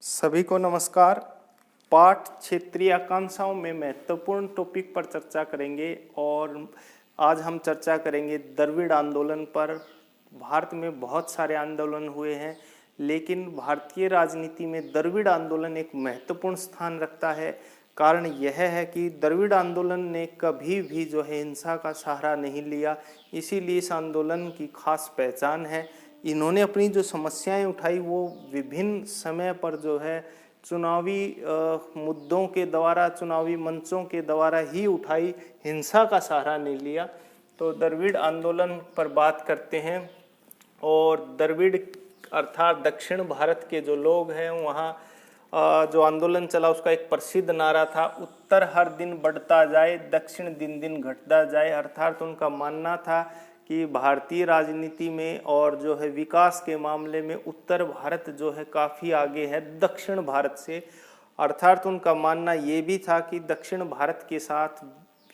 सभी को नमस्कार। पाठ क्षेत्रीय आकांक्षाओं में महत्वपूर्ण टॉपिक पर चर्चा करेंगे और आज हम चर्चा करेंगे द्रविड़ आंदोलन पर। भारत में बहुत सारे आंदोलन हुए हैं, लेकिन भारतीय राजनीति में द्रविड़ आंदोलन एक महत्वपूर्ण स्थान रखता है। कारण यह है कि द्रविड़ आंदोलन ने कभी भी हिंसा का सहारा नहीं लिया, इसीलिए इस आंदोलन की खास पहचान है। इन्होंने अपनी जो समस्याएं उठाई वो विभिन्न समय पर चुनावी मुद्दों के द्वारा, चुनावी मंचों के द्वारा ही उठाई, हिंसा का सहारा नहीं लिया। तो द्रविड़ आंदोलन पर बात करते हैं। और द्रविड़ अर्थात दक्षिण भारत के जो लोग हैं, वहाँ जो आंदोलन चला उसका एक प्रसिद्ध नारा था, उत्तर हर दिन बढ़ता जाए, दक्षिण दिन दिन घटता जाए। अर्थात उनका मानना था कि भारतीय राजनीति में और विकास के मामले में उत्तर भारत काफ़ी आगे है दक्षिण भारत से। अर्थात उनका मानना ये भी था कि दक्षिण भारत के साथ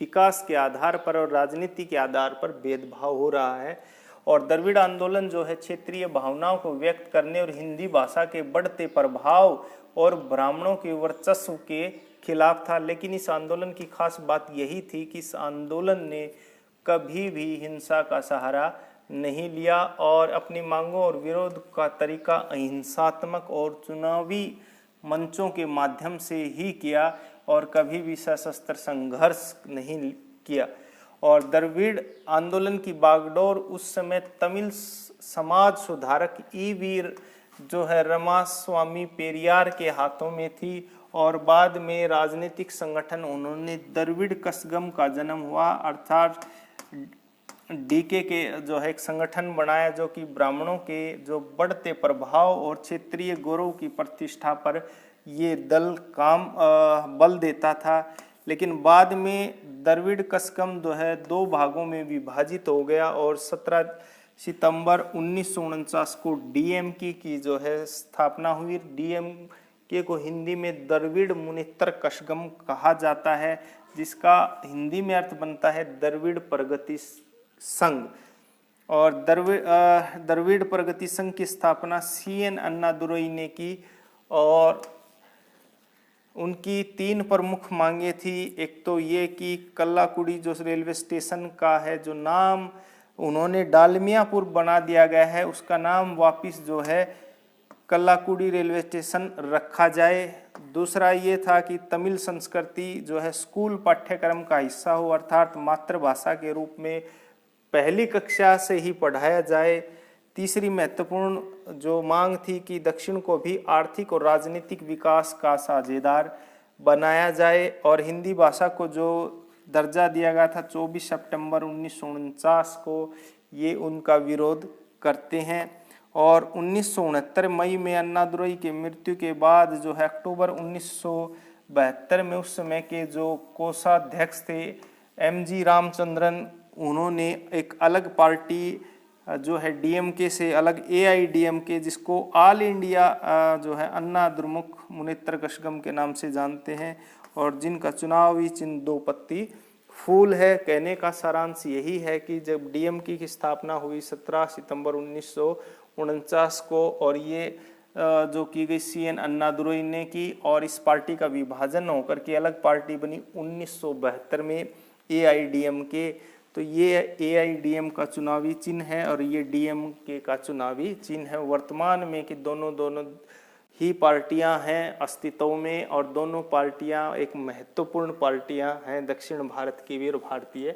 विकास के आधार पर और राजनीति के आधार पर भेदभाव हो रहा है। और द्रविड़ आंदोलन क्षेत्रीय भावनाओं को व्यक्त करने और हिंदी भाषा के बढ़ते प्रभाव और ब्राह्मणों के वर्चस्व के खिलाफ था। लेकिन इस आंदोलन की खास बात यही थी कि इस आंदोलन ने कभी भी हिंसा का सहारा नहीं लिया और अपनी मांगों और विरोध का तरीका अहिंसात्मक और चुनावी मंचों के माध्यम से ही किया और कभी भी सशस्त्र संघर्ष नहीं किया। और द्रविड़ आंदोलन की बागडोर उस समय तमिल समाज सुधारक ईवीर रमास्वामी पेरियार के हाथों में थी। और बाद में राजनीतिक संगठन उन्होंने द्रविड़ कसगम का जन्म हुआ, अर्थात डीके के एक संगठन बनाया जो कि ब्राह्मणों के बढ़ते प्रभाव और क्षेत्रीय गौरव की प्रतिष्ठा पर ये दल बल देता था। लेकिन बाद में द्रविड़ कसगम दो भागों में विभाजित हो गया और 17 सितंबर 1949 को डीएमके की स्थापना हुई। डीएमके को हिंदी में द्रविड़ मुनेत्र कसगम कहा जाता है, जिसका हिंदी में अर्थ बनता है द्रविड़ प्रगति संघ। और द्रविड़ प्रगति संघ की स्थापना सीएन अन्नादुरई ने की और उनकी 3 प्रमुख मांगे थी। एक तो ये कि कल्लाकुड़ी रेलवे स्टेशन का है नाम उन्होंने डालमियापुर बना दिया गया है, उसका नाम वापिस कल्लाकुड़ी रेलवे स्टेशन रखा जाए। दूसरा ये था कि तमिल संस्कृति स्कूल पाठ्यक्रम का हिस्सा हो, अर्थात मातृभाषा के रूप में पहली कक्षा से ही पढ़ाया जाए। तीसरी महत्वपूर्ण मांग थी कि दक्षिण को भी आर्थिक और राजनीतिक विकास का साझेदार बनाया जाए। और हिंदी भाषा को दर्जा दिया गया था 24 सितंबर 1949 को, ये उनका विरोध करते हैं। और 1969 मई में अन्नादुरई के मृत्यु के बाद अक्टूबर 1972 में उस समय के कोषाध्यक्ष थे एमजी रामचंद्रन, उन्होंने एक अलग पार्टी डीएमके से अलग एआईडीएमके, जिसको ऑल इंडिया अन्ना द्रमुक मुनेत्र कसगम के नाम से जानते हैं, और जिनका चुनावी चिन्ह 2 पत्ती फूल है। कहने का सारांश यही है कि जब डीएमके की स्थापना हुई 17 सितंबर 1949 को, और ये की गई सीएन अन्नादुरई ने की, और इस पार्टी का विभाजन होकर के अलग पार्टी बनी 1972 में एआईडीएमके। तो ये एआईडीएम का चुनावी चिन्ह है और ये डीएमके का चुनावी चिन्ह है। वर्तमान में कि दोनों ही पार्टियां हैं अस्तित्व में, और दोनों पार्टियां एक महत्वपूर्ण पार्टियां हैं दक्षिण भारत की भी और भारतीय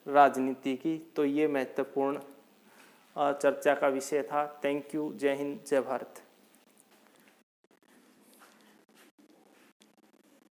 राजनीति की। तो ये महत्वपूर्ण चर्चा का विषय था। Thank you. जय हिंद, जय भारत।